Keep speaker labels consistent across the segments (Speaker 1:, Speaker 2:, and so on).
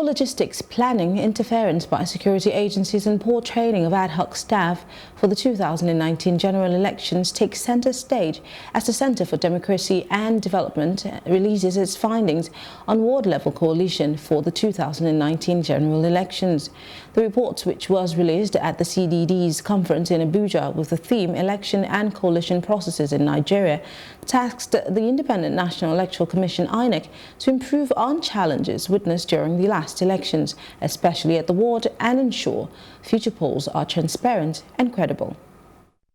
Speaker 1: Poor logistics, planning, interference by security agencies and poor training of ad hoc staff for the 2019 general elections take center stage as the Center for Democracy and Development releases its findings on ward-level coalition for the 2019 general elections. The report, which was released at the CDD's conference in Abuja with the theme Election and Coalition Processes in Nigeria, tasked the Independent National Electoral Commission (INEC) to improve on challenges witnessed during the last elections, especially at the ward, and ensure future polls are transparent and credible.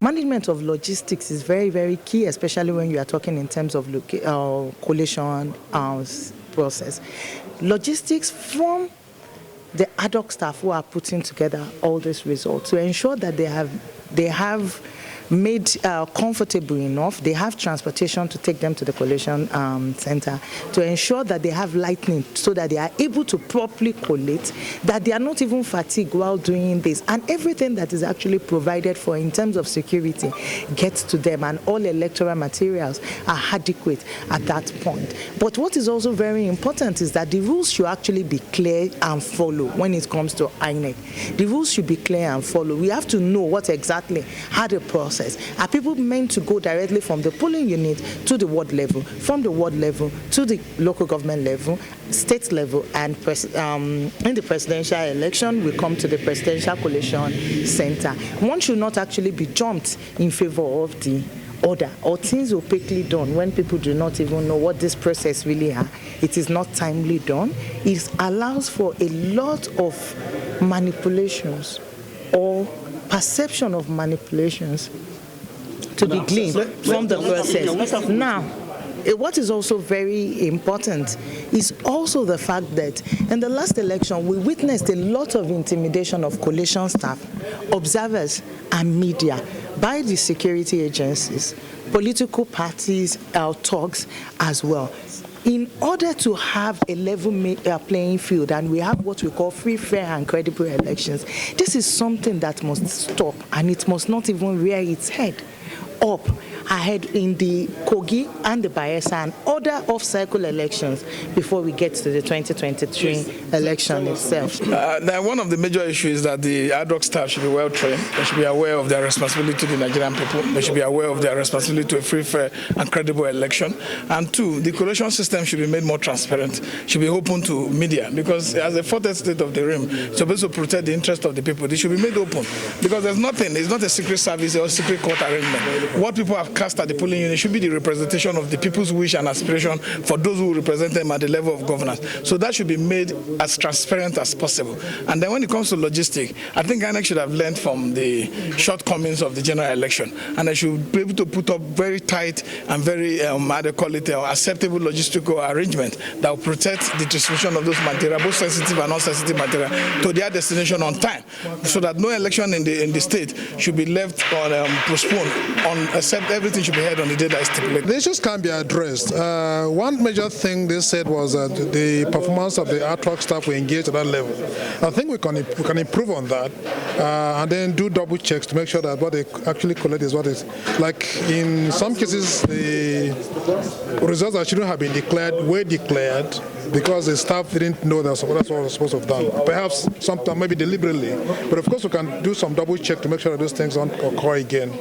Speaker 2: Management of logistics is very, very key, especially when you are talking in terms of collation process. Logistics from the ad hoc staff who are putting together all these results to ensure that they have made comfortable enough, they have transportation to take them to the collation center, to ensure that they have lighting so that they are able to properly collate, that they are not even fatigued while doing this, and everything that is actually provided for in terms of security gets to them, and all electoral materials are adequate at that point. But what is also very important is that the rules should actually be clear and follow when it comes to INEC. The rules should be clear and follow. We have to know what exactly how the process. Are people meant to go directly from the polling unit to the ward level, from the ward level to the local government level, state level, and in the presidential election, we come to the presidential collation center? One should not actually be jumped in favor of the order, or things opaquely done when people do not even know what this process really are. It is not timely done. It allows for a lot of manipulations or perception of manipulations to be gleaned from the process. Now, what is also very important is also the fact that in the last election, we witnessed a lot of intimidation of collation staff, observers, and media by the security agencies, political parties, talks as well. In order to have a level playing field, and we have what we call free, fair, and credible elections, this is something that must stop, and it must not even rear its head up ahead in the Kogi and the Bayelsa and other off-cycle elections before we get to the 2023 election itself.
Speaker 3: Now, one of the major issues is that the ad hoc staff should be well trained. They should be aware of their responsibility to the Nigerian people. They should be aware of their responsibility to a free, fair, and credible election. And two, the collation system should be made more transparent, should be open to media, because as a fourth state of the realm, it's supposed to protect the interest of the people. They should be made open, because there's nothing, it's not a secret service or secret court arrangement. What people have cast at the polling unit should be the representation of the people's wish and aspiration for those who represent them at the level of governance. So that should be made as transparent as possible. And then when it comes to logistics, I think INEC should have learned from the shortcomings of the general election, and they should be able to put up very tight and very acceptable logistical arrangement that will protect the distribution of those material, both sensitive and non-sensitive material, to their destination on time, so that no election in the state should be left on postponed except everything should be held on the day that is stipulated.
Speaker 4: The issues can be addressed. One major thing they said was that the performance of the ad hoc staff were engaged at that level. I think we can improve on that, and then do double checks to make sure that what they actually collect is what is. Like in some cases, the results that shouldn't have been declared were declared because the staff didn't know that's what they were supposed to have done. Perhaps sometimes, maybe deliberately. But of course, we can do some double check to make sure that those things don't occur again.